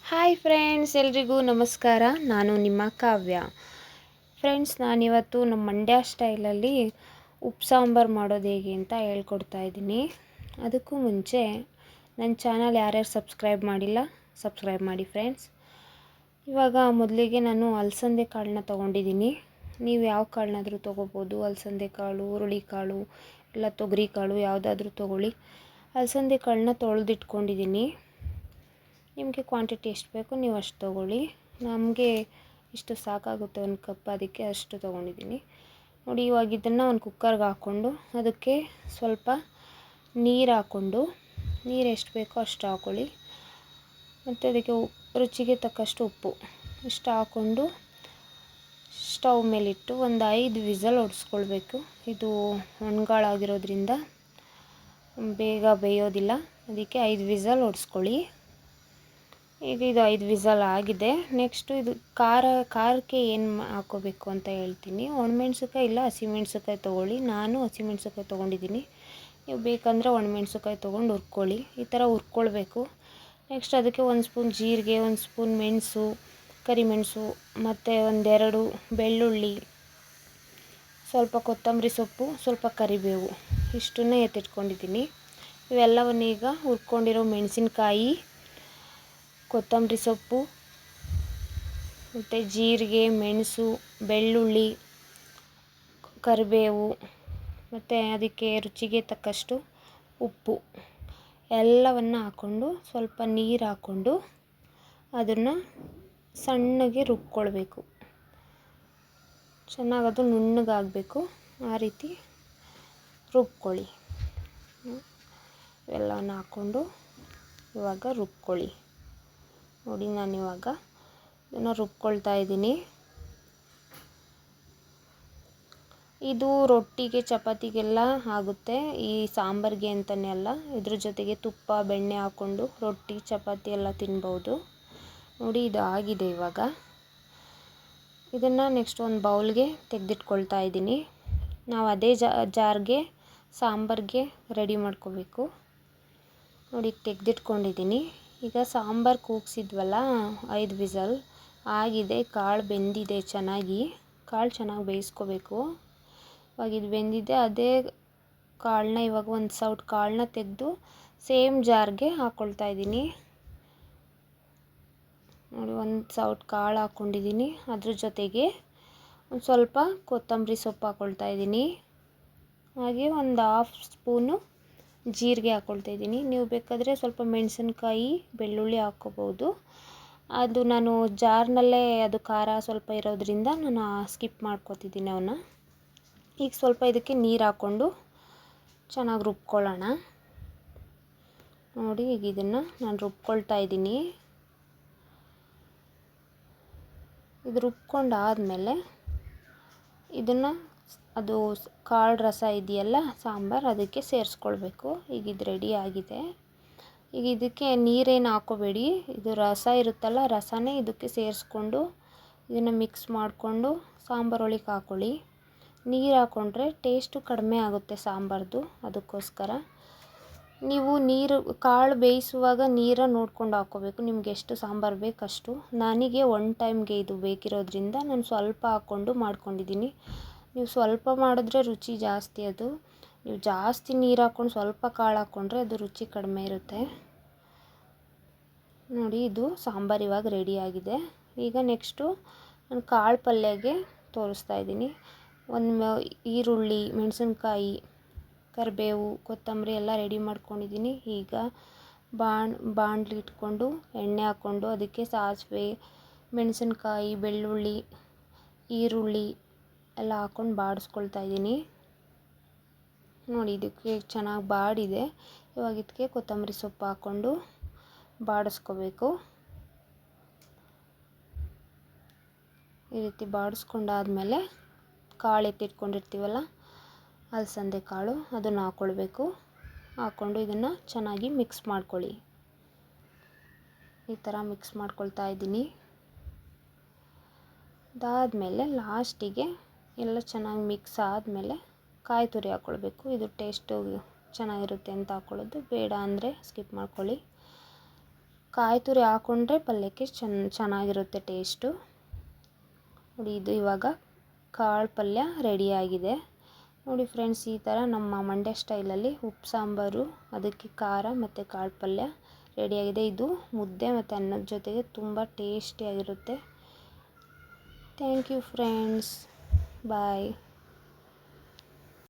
Hi friends, ಎಲ್ರಿಗೂ ನಮಸ್ಕಾರ. ನಾನು ನಿಮ್ಮ ಕಾವ್ಯ. ಫ್ರೆಂಡ್ಸ್, ನಾನಿವತ್ತು ನಮ್ಮ ಮಂಡ್ಯ ಸ್ಟೈಲಲ್ಲಿ ಉಪ್ಪು ಸಾಂಬಾರು ಮಾಡೋದು ಹೇಗೆ ಅಂತ ಹೇಳ್ಕೊಡ್ತಾ ಇದ್ದೀನಿ. ಅದಕ್ಕೂ ಮುಂಚೆ ನನ್ನ ಚಾನಲ್ ಯಾರ್ಯಾರು ಸಬ್ಸ್ಕ್ರೈಬ್ ಮಾಡಿಲ್ಲ, ಸಬ್ಸ್ಕ್ರೈಬ್ ಮಾಡಿ ಫ್ರೆಂಡ್ಸ್. ಇವಾಗ ಮೊದಲಿಗೆ ನಾನು ಅಲಸಂದೆ ಕಾಳನ್ನ ತೊಗೊಂಡಿದ್ದೀನಿ. ನೀವು ಯಾವ ಕಾಳನ್ನಾದರೂ ತೊಗೋಬೋದು. ಅಲಸಂದೆ ಕಾಳು, ಹುರುಳಿಕಾಳು, ಇಲ್ಲ ತೊಗರಿ ಕಾಳು ಯಾವುದಾದ್ರೂ ತೊಗೊಳ್ಳಿ. ಅಲಸಂದೆ ಕಾಳನ್ನ ತೊಳೆದಿಟ್ಕೊಂಡಿದ್ದೀನಿ. ನಿಮಗೆ ಕ್ವಾಂಟಿಟಿ ಎಷ್ಟು ಬೇಕೋ ನೀವು ಅಷ್ಟು ತೊಗೊಳ್ಳಿ. ನಮಗೆ ಇಷ್ಟು ಸಾಕಾಗುತ್ತೆ, ಒಂದು ಕಪ್, ಅದಕ್ಕೆ ಅಷ್ಟು ತೊಗೊಂಡಿದ್ದೀನಿ. ನೋಡಿ, ಇವಾಗ ಇದನ್ನು ಒಂದು ಕುಕ್ಕರ್ಗೆ ಹಾಕ್ಕೊಂಡು ಅದಕ್ಕೆ ಸ್ವಲ್ಪ ನೀರು ಹಾಕ್ಕೊಂಡು, ನೀರು ಎಷ್ಟು ಬೇಕೋ ಅಷ್ಟು ಹಾಕ್ಕೊಳ್ಳಿ. ಮತ್ತು ಅದಕ್ಕೆ ರುಚಿಗೆ ತಕ್ಕಷ್ಟು ಉಪ್ಪು ಇಷ್ಟು ಹಾಕ್ಕೊಂಡು ಸ್ಟವ್ ಮೇಲಿಟ್ಟು ಒಂದು 5 ವಿಸಲ್ ಹೊಡೆಸ್ಕೊಳ್ಬೇಕು. ಇದು ಒಣಗಾಳಾಗಿರೋದ್ರಿಂದ ಬೇಗ ಬೇಯೋದಿಲ್ಲ, ಅದಕ್ಕೆ 5 ವಿಸಲ್ ಹೊಡೆಸ್ಕೊಳ್ಳಿ. ಈಗ ಇದು 5 ವಿಸಲ್ ಆಗಿದೆ. ನೆಕ್ಸ್ಟು ಇದು ಖಾರಕ್ಕೆ ಏನು ಹಾಕೋಬೇಕು ಅಂತ ಹೇಳ್ತೀನಿ. ಒಣಮೆಣ್ಸಿಕಾಯಿ ಇಲ್ಲ ಹಸಿಮೆಣ್ಸಿಕಾಯಿ ತೊಗೊಳ್ಳಿ. ನಾನು ಹಸಿಮೆಣ್ಸಿಕಾಯಿ ತೊಗೊಂಡಿದ್ದೀನಿ. ನೀವು ಬೇಕಂದರೆ ಒಣಮೆಣ್ಸಿಕಾಯಿ ತೊಗೊಂಡು ಹುರ್ಕೊಳ್ಳಿ. ಈ ಥರ ಹುರ್ಕೊಳ್ಬೇಕು. ನೆಕ್ಸ್ಟ್ ಅದಕ್ಕೆ 1 ಸ್ಪೂನ್ ಜೀರಿಗೆ, 1 ಸ್ಪೂನ್ ಮೆಣಸು, ಕರಿಮೆಣಸು, ಮತ್ತು 1-2 ಬೆಳ್ಳುಳ್ಳಿ, ಸ್ವಲ್ಪ ಕೊತ್ತಂಬರಿ ಸೊಪ್ಪು, ಸ್ವಲ್ಪ ಕರಿಬೇವು, ಇಷ್ಟನ್ನು ಎತ್ತಿಟ್ಕೊಂಡಿದ್ದೀನಿ. ಇವೆಲ್ಲವನ್ನು ಈಗ ಹುರ್ಕೊಂಡಿರೋ ಮೆಣಸಿನ್ಕಾಯಿ, ಕೊತ್ತಂಬರಿ ಸೊಪ್ಪು, ಮತ್ತು ಜೀರಿಗೆ, ಮೆಣಸು, ಬೆಳ್ಳುಳ್ಳಿ, ಕರಿಬೇವು, ಮತ್ತು ಅದಕ್ಕೆ ರುಚಿಗೆ ತಕ್ಕಷ್ಟು ಉಪ್ಪು ಎಲ್ಲವನ್ನು ಹಾಕ್ಕೊಂಡು ಸ್ವಲ್ಪ ನೀರು ಹಾಕ್ಕೊಂಡು ಅದನ್ನು ಸಣ್ಣಗೆ ರುಬ್ಕೊಳ್ಬೇಕು. ಚೆನ್ನಾಗದು ನುಣ್ಣಗಾಗಬೇಕು, ಆ ರೀತಿ ರುಬ್ಕೊಳ್ಳಿ. ಇವೆಲ್ಲವನ್ನು ಹಾಕ್ಕೊಂಡು ಇವಾಗ ರುಬ್ಕೊಳ್ಳಿ. ನೋಡಿ, ನಾನಿವಾಗ ಇದನ್ನು ರುಬ್ಕೊಳ್ತಾ ಇದ್ದೀನಿ. ಇದು ರೊಟ್ಟಿಗೆ, ಚಪಾತಿಗೆಲ್ಲ ಆಗುತ್ತೆ. ಈ ಸಾಂಬಾರಿಗೆ ಅಂತಲೇ ಅಲ್ಲ, ಇದ್ರ ಜೊತೆಗೆ ತುಪ್ಪ, ಬೆಣ್ಣೆ ಹಾಕ್ಕೊಂಡು ರೊಟ್ಟಿ, ಚಪಾತಿ ಎಲ್ಲ ತಿನ್ಬೋದು. ನೋಡಿ, ಇದು ಆಗಿದೆ. ಇವಾಗ ಇದನ್ನು ನೆಕ್ಸ್ಟ್ ಒಂದು ಬೌಲ್ಗೆ ತೆಗೆದಿಟ್ಕೊಳ್ತಾ ಇದ್ದೀನಿ. ನಾವು ಅದೇ ಜಾರ್ಗೆ ಸಾಂಬಾರಿಗೆ ರೆಡಿ ಮಾಡ್ಕೋಬೇಕು. ನೋಡಿ, ತೆಗೆದಿಟ್ಕೊಂಡಿದ್ದೀನಿ. ಈಗ ಸಾಂಬಾರು ಕೂಗಿಸಿದ್ವಲ್ಲ, 5 ವಿಸಲ್ ಆಗಿದೆ. ಕಾಳು ಬೆಂದಿದೆ ಚೆನ್ನಾಗಿ. ಕಾಳು ಚೆನ್ನಾಗಿ ಬೇಯಿಸ್ಕೋಬೇಕು. ಇವಾಗ ಇದು ಬೆಂದಿದೆ. ಅದೇ ಕಾಳನ್ನ ಇವಾಗ ಒಂದು ಸೌಟ್ ಕಾಳನ್ನ ತೆಗೆದು ಸೇಮ್ ಜಾರ್ಗೆ ಹಾಕ್ಕೊಳ್ತಾ ಇದ್ದೀನಿ. ನೋಡಿ, ಒಂದು ಸೌಟ್ ಕಾಳು ಹಾಕ್ಕೊಂಡಿದ್ದೀನಿ. ಅದ್ರ ಜೊತೆಗೆ ಒಂದು ಸ್ವಲ್ಪ ಕೊತ್ತಂಬರಿ ಸೊಪ್ಪು ಹಾಕ್ಕೊಳ್ತಾ ಇದ್ದೀನಿ. ಹಾಗೆ ಒಂದು 1/2 ಸ್ಪೂನು ಜೀರಿಗೆ ಹಾಕ್ಕೊಳ್ತಾ ಇದ್ದೀನಿ. ನೀವು ಬೇಕಾದರೆ ಸ್ವಲ್ಪ ಮೆಣಸಿನ್ಕಾಯಿ, ಬೆಳ್ಳುಳ್ಳಿ ಹಾಕ್ಕೋಬೋದು. ಅದು ನಾನು ಜಾರ್ನಲ್ಲೇ ಅದು ಖಾರ ಸ್ವಲ್ಪ ಇರೋದ್ರಿಂದ ನಾನು ಸ್ಕಿಪ್ ಮಾಡ್ಕೊತಿದ್ದೀನಿ ಅವನ್ನ. ಈಗ ಸ್ವಲ್ಪ ಇದಕ್ಕೆ ನೀರು ಹಾಕ್ಕೊಂಡು ಚೆನ್ನಾಗಿ ರುಬ್ಕೊಳ್ಳೋಣ. ನೋಡಿ, ಈಗ ಇದನ್ನು ನಾನು ರುಬ್ಕೊಳ್ತಾ ಇದ್ದೀನಿ. ಇದು ರುಬ್ಕೊಂಡಾದಮೇಲೆ ಇದನ್ನು ಅದು ಕಾಳು ರಸ ಇದೆಯಲ್ಲ, ಸಾಂಬಾರು, ಅದಕ್ಕೆ ಸೇರಿಸ್ಕೊಳ್ಬೇಕು. ಈಗ ಇದು ರೆಡಿ ಆಗಿದೆ. ಈಗ ಇದಕ್ಕೆ ನೀರೇನು ಹಾಕೋಬೇಡಿ. ಇದು ರಸ ಇರುತ್ತಲ್ಲ, ರಸನೇ ಇದಕ್ಕೆ ಸೇರಿಸ್ಕೊಂಡು ಇದನ್ನು ಮಿಕ್ಸ್ ಮಾಡಿಕೊಂಡು ಸಾಂಬಾರೊಳಗೆ ಹಾಕ್ಕೊಳ್ಳಿ. ನೀರು ಹಾಕ್ಕೊಂಡ್ರೆ ಟೇಸ್ಟು ಕಡಿಮೆ ಆಗುತ್ತೆ ಸಾಂಬಾರ್ದು. ಅದಕ್ಕೋಸ್ಕರ ನೀವು ಕಾಳು ಬೇಯಿಸುವಾಗ ನೀರನ್ನು ನೋಡ್ಕೊಂಡು ಹಾಕ್ಕೋಬೇಕು. ನಿಮ್ಗೆ ಎಷ್ಟು ಸಾಂಬಾರು ಬೇಕಷ್ಟು. ನನಗೆ 1 ಟೈಮ್ಗೆ ಇದು ಬೇಕಿರೋದ್ರಿಂದ ನಾನು ಸ್ವಲ್ಪ ಹಾಕ್ಕೊಂಡು ಮಾಡ್ಕೊಂಡಿದ್ದೀನಿ. ನೀವು ಸ್ವಲ್ಪ ಮಾಡಿದ್ರೆ ರುಚಿ ಜಾಸ್ತಿ. ಅದು ನೀವು ಜಾಸ್ತಿ ನೀರು ಹಾಕ್ಕೊಂಡು ಸ್ವಲ್ಪ ಕಾಳು ಹಾಕ್ಕೊಂಡ್ರೆ ಅದು ರುಚಿ ಕಡಿಮೆ ಇರುತ್ತೆ. ನೋಡಿ, ಇದು ಸಾಂಬಾರು ಇವಾಗ ರೆಡಿಯಾಗಿದೆ. ಈಗ ನೆಕ್ಸ್ಟು ನಾನು ಕಾಳು ಪಲ್ಯಗೆ ತೋರಿಸ್ತಾ ಇದ್ದೀನಿ. ಒಂದು ಈರುಳ್ಳಿ, ಮೆಣಸಿನ್ಕಾಯಿ, ಕರಿಬೇವು, ಕೊತ್ತಂಬರಿ ಎಲ್ಲ ರೆಡಿ ಮಾಡ್ಕೊಂಡಿದ್ದೀನಿ. ಈಗ ಬಾಣಲಿ ಇಟ್ಕೊಂಡು ಎಣ್ಣೆ ಹಾಕ್ಕೊಂಡು ಅದಕ್ಕೆ ಸಾಸಿವೆ, ಮೆಣಸಿನ್ಕಾಯಿ, ಬೆಳ್ಳುಳ್ಳಿ, ಈರುಳ್ಳಿ ಎಲ್ಲ ಹಾಕ್ಕೊಂಡು ಬಾಡಿಸ್ಕೊಳ್ತಾ ಇದ್ದೀನಿ. ನೋಡಿ, ಇದಕ್ಕೆ ಚೆನ್ನಾಗಿ ಬಾಡಿದೆ. ಇವಾಗ ಇದಕ್ಕೆ ಕೊತ್ತಂಬರಿ ಸೊಪ್ಪು ಹಾಕ್ಕೊಂಡು ಬಾಡಿಸ್ಕೋಬೇಕು. ಈ ರೀತಿ ಬಾಡಿಸ್ಕೊಂಡಾದ್ಮೇಲೆ ಕಾಳು ಎತ್ತಿಟ್ಕೊಂಡಿರ್ತೀವಲ್ಲ, ಅಲಸಂದೆ ಕಾಳು, ಅದನ್ನು ಹಾಕ್ಕೊಳ್ಬೇಕು. ಹಾಕ್ಕೊಂಡು ಇದನ್ನು ಚೆನ್ನಾಗಿ ಮಿಕ್ಸ್ ಮಾಡ್ಕೊಳ್ಳಿ. ಈ ಥರ ಮಿಕ್ಸ್ ಮಾಡ್ಕೊಳ್ತಾ ಇದ್ದೀನಿ. ಅದಾದಮೇಲೆ ಲಾಸ್ಟಿಗೆ ಎಲ್ಲ ಚೆನ್ನಾಗಿ ಮಿಕ್ಸ್ ಆದಮೇಲೆ ಕಾಯಿ ತುರಿ ಹಾಕ್ಕೊಳ್ಬೇಕು. ಇದು ಟೇಸ್ಟು ಚೆನ್ನಾಗಿರುತ್ತೆ ಅಂತ ಹಾಕ್ಕೊಳ್ಳೋದು. ಬೇಡ ಅಂದರೆ ಸ್ಕಿಪ್ ಮಾಡ್ಕೊಳ್ಳಿ. ಕಾಯಿ ತುರಿ ಹಾಕ್ಕೊಂಡ್ರೆ ಪಲ್ಯಕ್ಕೆ ಚೆನ್ನಾಗಿರುತ್ತೆ ಟೇಸ್ಟು. ನೋಡಿ, ಇದು ಇವಾಗ ಕಾಳು ಪಲ್ಯ ರೆಡಿಯಾಗಿದೆ. ನೋಡಿ ಫ್ರೆಂಡ್ಸ್, ಈ ಥರ ನಮ್ಮ ಮಂಡ್ಯ ಸ್ಟೈಲಲ್ಲಿ ಉಪ್ಪು ಸಾಂಬಾರು, ಅದಕ್ಕೆ ಖಾರ ಮತ್ತು ಕಾಳು ಪಲ್ಯ ರೆಡಿಯಾಗಿದೆ. ಇದು ಮುದ್ದೆ ಮತ್ತು ಅನ್ನದ ಜೊತೆಗೆ ತುಂಬ ಟೇಸ್ಟಿಯಾಗಿರುತ್ತೆ. Thank you friends, bye.